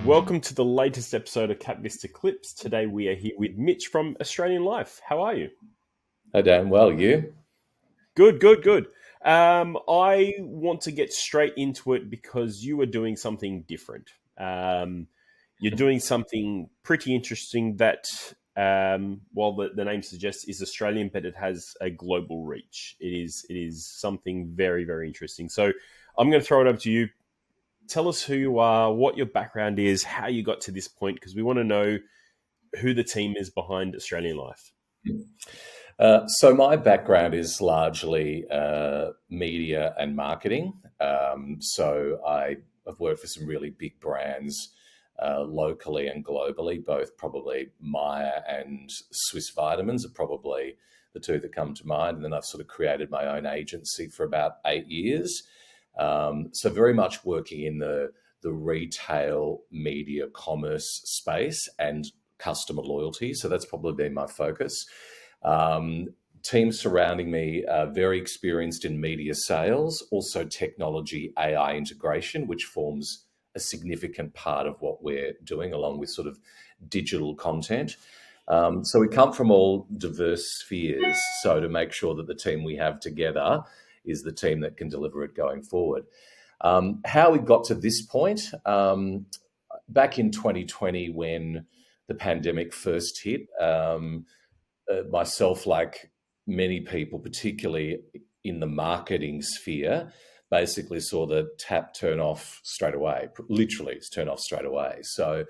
Welcome to the latest episode of KapVista Klips. Today we are here with Mitch from Australian Life. How are you? Hi, Dan. Well, you? Good. I want to get straight into it because you are doing something different. You're doing something pretty interesting that, while the name suggests, is Australian, but it has a global reach. It is something very, very interesting. So I'm going to throw it over to you. Tell us who you are, what your background is, how you got to this point, because we want to know who the team is behind Australian Life. So my background is largely media and marketing. So I've worked for some really big brands locally and globally, both probably Maya and Swiss Vitamins are probably the two that come to mind. And then I've sort of created my own agency for about 8 years. So very much working in the retail media commerce space and customer loyalty. So that's probably been my focus. Teams surrounding me are very experienced in media sales, also technology, AI integration, which forms a significant part of what we're doing, along with sort of digital content. So we come from all diverse spheres. So to make sure that the team we have together is the team that can deliver it going forward. How we got to this point, back in 2020 when the pandemic first hit, myself, like many people, particularly in the marketing sphere, basically saw the tap turn off straight away, literally turn off straight away. So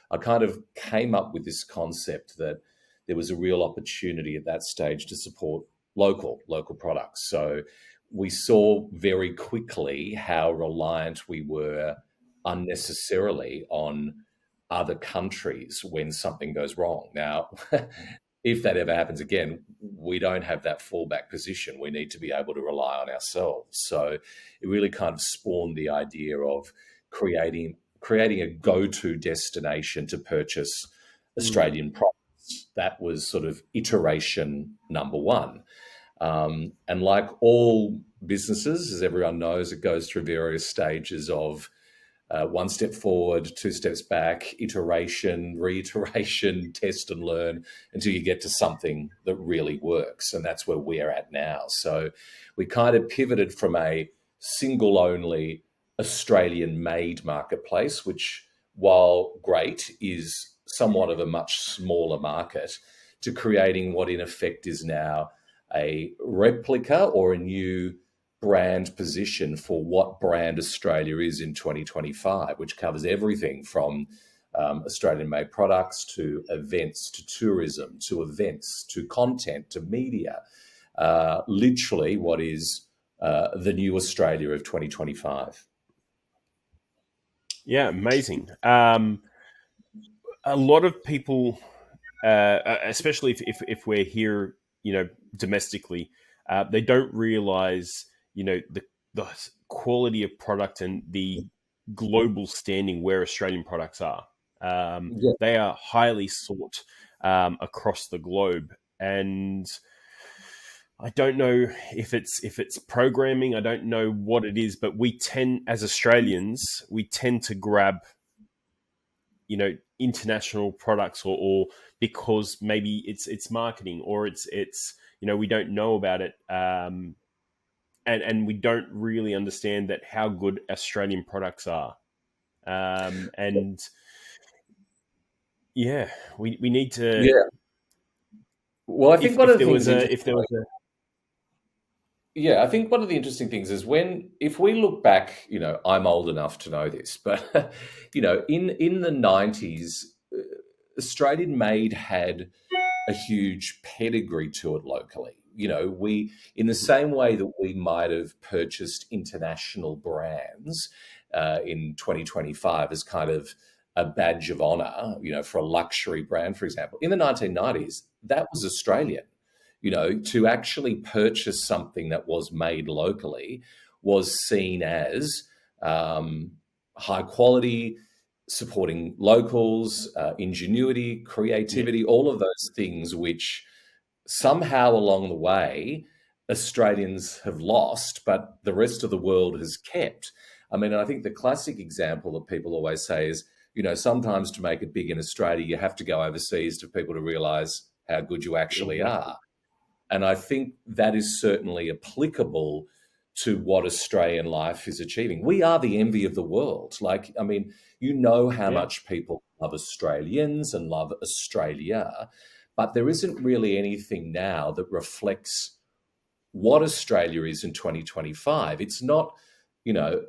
I kind of came up with this concept that there was a real opportunity at that stage to support local products. So we saw very quickly how reliant we were unnecessarily on other countries when something goes wrong. Now, if that ever happens again, we don't have that fallback position. We need to be able to rely on ourselves. So it really kind of spawned the idea of creating a go-to destination to purchase Australian products. That was sort of iteration number one. And like all businesses, as everyone knows, it goes through various stages of one step forward, two steps back, iteration, reiteration, test and learn until you get to something that really works. And that's where we're at now. So we kind of pivoted from a single only Australian made marketplace, which, while great, is somewhat of a much smaller market, to creating what in effect is now a replica or a new brand position for what brand Australia is in 2025, which covers everything from Australian-made products to events, to tourism, to events, to content, to media. Literally what is the new Australia of 2025. Yeah, amazing. A lot of people, especially if we're here, domestically, they don't realize, the quality of product and the global standing where Australian products are. They are highly sought across the globe, and I don't know if it's programming. I don't know what it is, but as Australians, we tend to grab, international products, or because maybe it's marketing, or it's we don't know about it. And we don't really understand that how good Australian products are. And yeah, we need to. Yeah. Well, I think one of the things. Yeah, I think one of the interesting things is if we look back, I'm old enough to know this, but in the 90s, Australian made had a huge pedigree to it locally. We, in the same way that we might have purchased international brands in 2025 as kind of a badge of honor, for a luxury brand, for example, in the 1990s, that was Australian. To actually purchase something that was made locally was seen as high quality, supporting locals, ingenuity, creativity, all of those things which somehow along the way Australians have lost, but the rest of the world has kept. I mean, I think the classic example that people always say is, sometimes to make it big in Australia, you have to go overseas for people to realise how good you actually Exactly. are. And I think that is certainly applicable to what Australian life is achieving. We are the envy of the world. How Yeah. much people love Australians and love Australia, but there isn't really anything now that reflects what Australia is in 2025. It's not,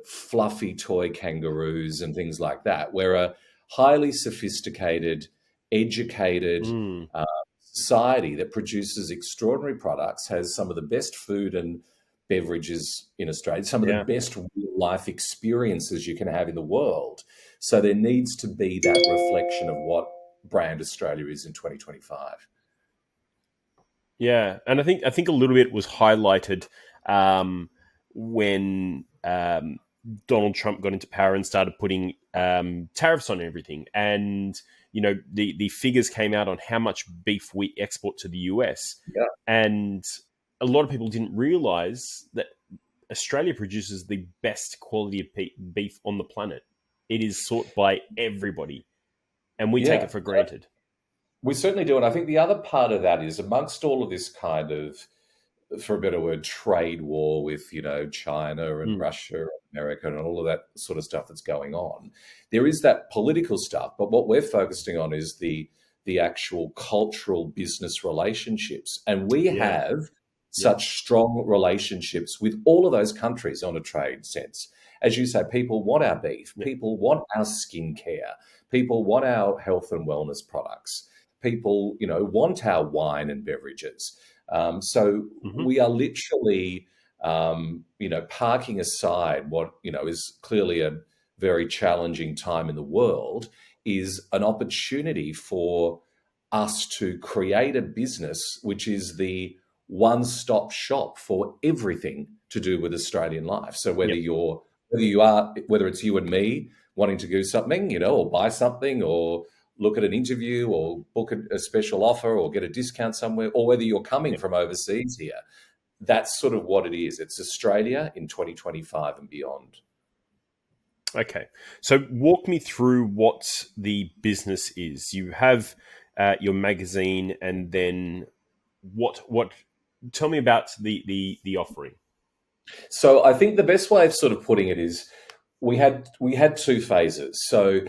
fluffy toy kangaroos and things like that. We're a highly sophisticated, educated Mm. uh, society that produces extraordinary products, has some of the best food and beverages in Australia, some of the Yeah. best real life experiences you can have in the world. So there needs to be that reflection of what brand Australia is in 2025. Yeah, and I think a little bit was highlighted when Donald Trump got into power and started putting tariffs on everything, and the figures came out on how much beef we export to the US, Yeah. and a lot of people didn't realize that Australia produces the best quality of beef on the planet. It is sought by everybody, and we take Yeah. it for granted. We certainly do. And I think the other part of that is amongst all of this kind of, for a better word, trade war with, China and Mm. Russia and America and all of that sort of stuff that's going on. There is that political stuff, but what we're focusing on is the actual cultural business relationships. And we Yeah, have yeah, such strong relationships with all of those countries on a trade sense. As you say, people want our beef, yeah, people want our skincare, people want our health and wellness products. People, want our wine and beverages. So hmm, we are literally, parking aside what, is clearly a very challenging time in the world, is an opportunity for us to create a business which is the one-stop shop for everything to do with Australian life. So yeah, whether it's you and me wanting to do something, or buy something, or look at an interview, or book a special offer, or get a discount somewhere, or whether you're coming yeah. from overseas here, that's sort of what it is. It's Australia in 2025 and beyond. Okay, so walk me through what the business is. You have your magazine, and then what? Tell me about the offering. So I think the best way of sort of putting it is we had two phases. So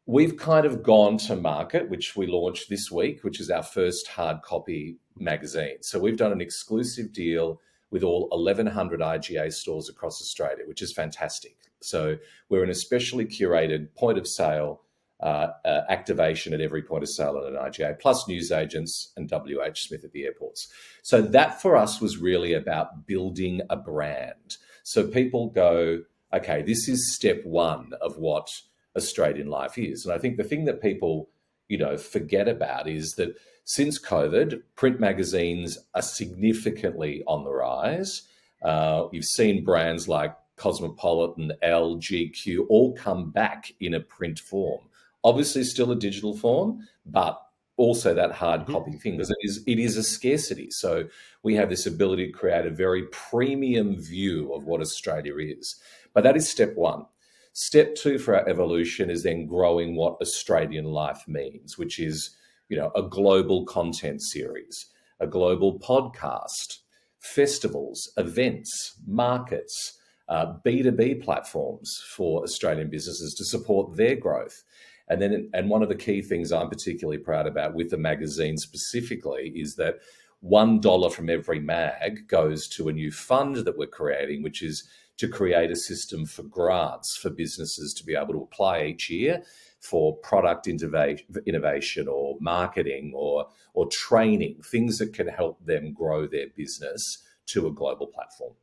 we've kind of gone to market, which we launched this week, which is our first hard copy magazine. So we've done an exclusive deal with all 1,100 IGA stores across Australia, which is fantastic. So we're an especially curated point of sale activation at every point of sale at an IGA, plus newsagents and WH Smith at the airports. So that for us was really about building a brand. So people go, okay, this is step one of what Australian life is. And I think the thing that people, forget about is that since COVID, print magazines are significantly on the rise. You've seen brands like Cosmopolitan, Elle, GQ all come back in a print form. Obviously, still a digital form, but also that hard Hmm. copy thing, because it is a scarcity. So we have this ability to create a very premium view of what Australia is. But that is step one. Step two for our evolution is then growing what Australian life means, which is, a global content series, a global podcast, festivals, events, markets, B2B platforms for Australian businesses to support their growth. And one of the key things I'm particularly proud about with the magazine specifically is that $1 from every mag goes to a new fund that we're creating, which is to create a system for grants for businesses to be able to apply each year for product innovation or marketing or training, things that can help them grow their business to a global platform.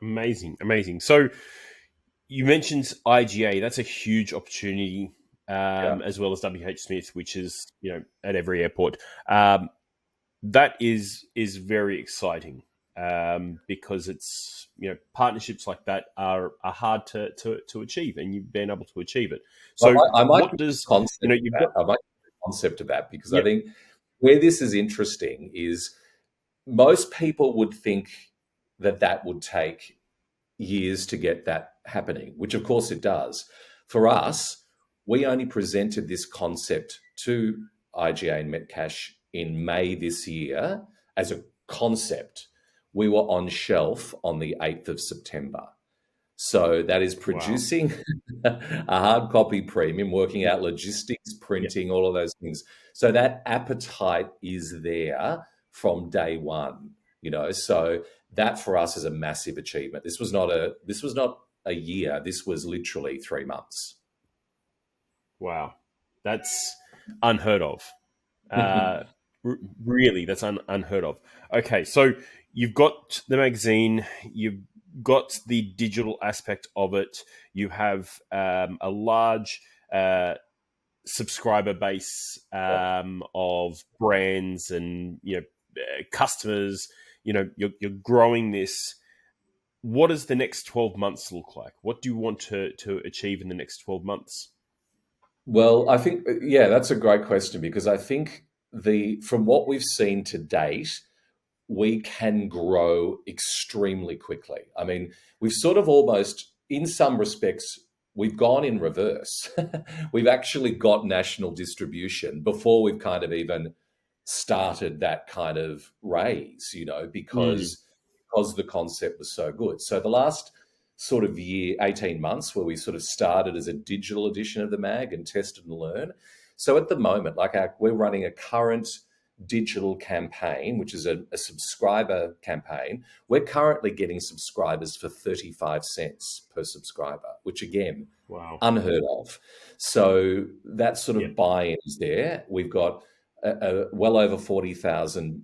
Amazing, amazing. So you mentioned IGA. That's a huge opportunity, Yeah. as well as WH Smith, which is at every airport. Um, that is very exciting, because it's partnerships like that are hard to achieve, and you've been able to achieve it. I So might, I might what give does a concept of you've that. got? I might give a concept of that because I Yep. think where this is interesting is most people would think that would take years to get that happening, which of course it does. For us, we only presented this concept to IGA and Metcash in May this year as a concept. We were on shelf on the 8th of September. So that is Wow. producing a hard copy premium, working out logistics, Yeah. printing, all of those things. So that appetite is there from day one, So that for us is a massive achievement. This was not a year. This was literally 3 months. Wow. That's unheard of. Uh, Really, that's unheard of. Okay, so you've got the magazine, you've got the digital aspect of it, you have a large subscriber base of brands and customers. You're growing this. What does the next 12 months look like? What do you want to achieve in the next 12 months? Well, I think, yeah, that's a great question because I think from what we've seen to date, we can grow extremely quickly. I mean, we've sort of almost, in some respects, we've gone in reverse. We've actually got national distribution before we've kind of even started that kind of raise, Mm, because the concept was so good. So the last sort of year, 18 months, where we sort of started as a digital edition of the mag and tested and learn. So at the moment, we're running a current digital campaign, which is a subscriber campaign. We're currently getting subscribers for 35 cents per subscriber, which again, wow. unheard of. So that sort Yeah. of buy-in is there. We've got well over 40,000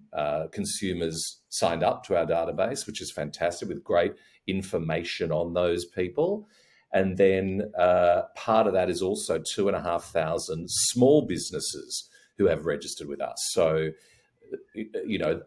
consumers signed up to our database, which is fantastic, with great information on those people. And then part of that is also 2,500 small businesses who have registered with us. So,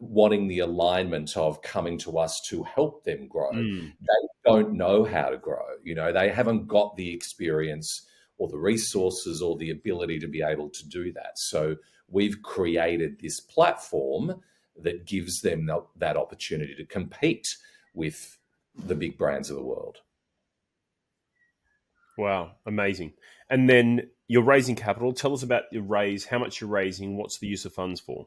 wanting the alignment of coming to us to help them grow. Mm, They don't know how to grow. They haven't got the experience or the resources or the ability to be able to do that. So we've created this platform that gives them that opportunity to compete with the big brands of the world. wow. Amazing. And then you're raising capital. Tell us about your raise, how much you're raising, what's the use of funds for?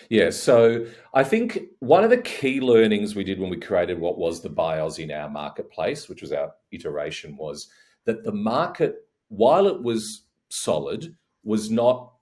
Yeah, so I think one of the key learnings we did when we created what was the Buy Aussie Now marketplace, which was our iteration, was that the market, while it was solid, was not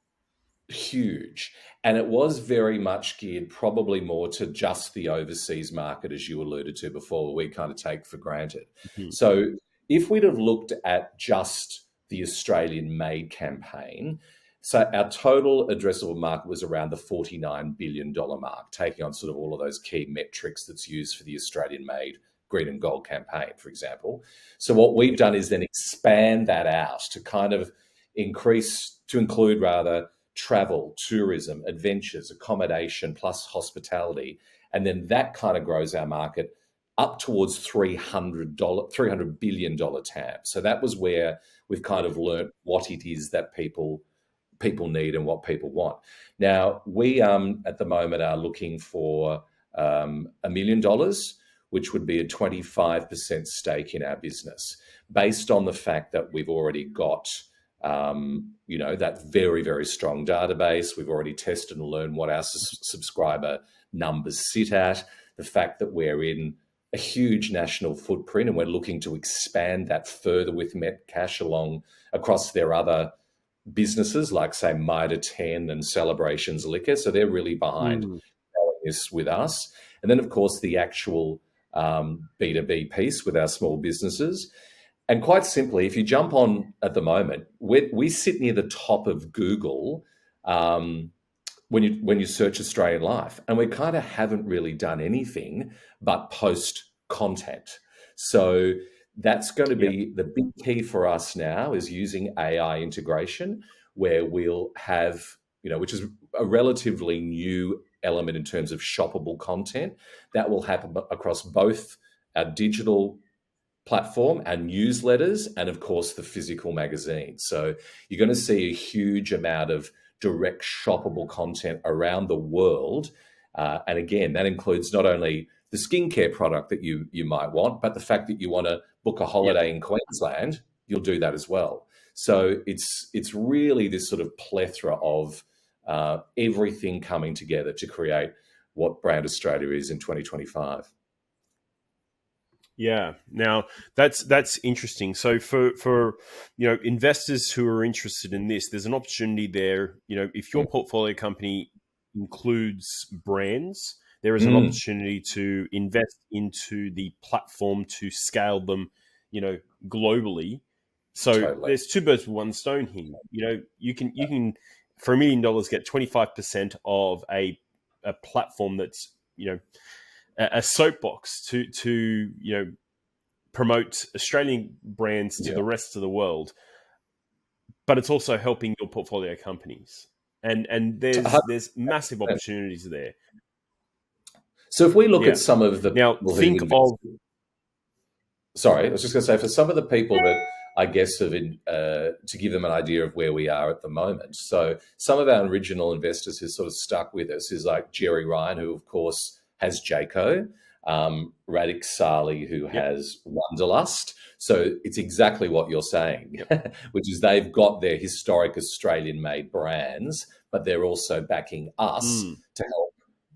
huge. And it was very much geared probably more to just the overseas market, as you alluded to before, we kind of take for granted. Mhm. So if we'd have looked at just the Australian made campaign, so our total addressable market was around the $49 billion mark, taking on sort of all of those key metrics that's used for the Australian made green and gold campaign, for example. So what we've done is then expand that out to kind of include rather travel, tourism, adventures, accommodation, plus hospitality. And then that kind of grows our market up towards $300 billion tab. So that was where we've kind Yeah. of learnt what it is that people need and what people want. Now, we at the moment are looking for $1 million, which would be a 25% stake in our business, based on the fact that we've already got that very, very strong database. We've already tested and learned what our subscriber numbers sit at, the fact that we're in a huge national footprint and we're looking to expand that further with Metcash across their other businesses like, say, Mitre 10 and Celebrations Liquor. So they're really behind Mm, this with us. And then, of course, the actual B2B piece with our small businesses. And quite simply, if you jump on at the moment, we sit near the top of Google when you search Australian life, and we kind of haven't really done anything but post content. So that's going to yeah. be the big key for us now, is using AI integration, where we'll have, which is a relatively new element in terms of shoppable content that will happen across both our digital platform, our newsletters, and of course the physical magazine. So you're going to see a huge amount of direct shoppable content around the world. And again, that includes not only the skincare product that you might want, but the fact that you want to book a Yep. holiday in Queensland, you'll do that as well. So it's really this sort of plethora of everything coming together to create what Brand Australia is in 2025. Yeah. Now that's interesting. So for investors who are interested in this, there's an opportunity there. If your portfolio company includes brands, there is an Mm, opportunity to invest into the platform to scale them, globally. So totally. there's two birds with one stone here. You can for $1 million get 25% of a platform that's a soapbox to promote Australian brands to Yeah. the rest of the world, but it's also helping your portfolio companies, and there's massive 100%. opportunities there. So if we look at Yeah. some of the Now people who've think of invested, sorry, I was just going to say, for some of the people that I guess have, to give them an idea of where we are at the moment. So some of our original investors who sort of stuck with us is like Jerry Ryan, who of course has Jayco, Radik Sali, who yep, has Wonderlust. So it's exactly what you're saying, yep, which is they've got their historic Australian-made brands, but they're also backing us mm, to help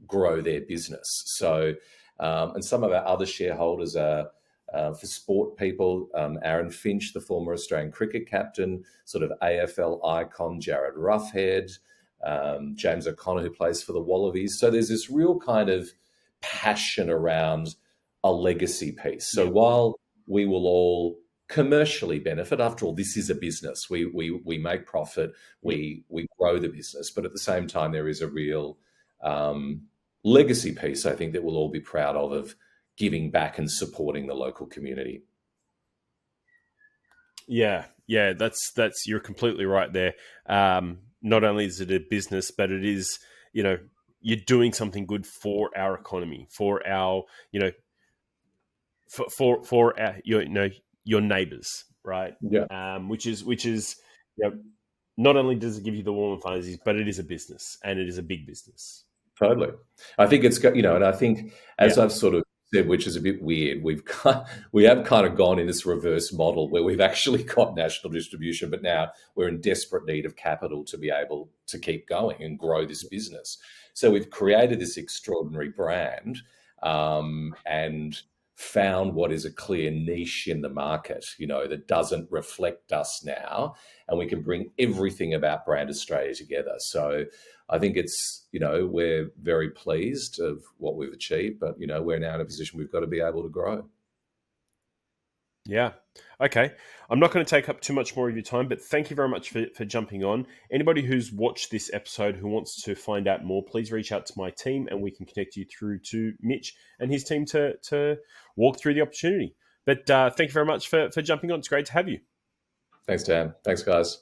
grow their business. So, and some of our other shareholders are for sport people, Aaron Finch, the former Australian cricket captain, sort of AFL icon, Jared Ruffhead, James O'Connor, who plays for the Wallabies. So there's this real kind of passion around a legacy piece. So yep, while we will all commercially benefit, after all, this is a business. We make profit, yep. we grow the business, but at the same time, there is a real legacy piece, I think, that we'll all be proud of giving back and supporting the local community. Yeah, that's you're completely right there. Not only is it a business, but it is you're doing something good for our economy, for our for our, your neighbors, right? Yeah, Which is not only does it give you the warm and fuzzies, but it is a business, and it is a big business. totally. I think it's got, and I think as Yeah, I've sort of said, which is a bit weird, we have kind of gone in this reverse model where we've actually got national distribution, but now we're in desperate need of capital to be able to keep going and grow this business. So we've created this extraordinary brand, and found what is a clear niche in the market, that doesn't reflect us now, and we can bring everything about Brand Australia together. So I think it's, we're very pleased of what we've achieved, but, we're now in a position we've got to be able to grow. yeah. Okay. I'm not going to take up too much more of your time, but thank you very much for jumping on. Anybody who's watched this episode who wants to find out more, please reach out to my team and we can connect you through to Mitch and his team to walk through the opportunity. But thank you very much for jumping on. It's great to have you. Thanks, Dan. Thanks, guys.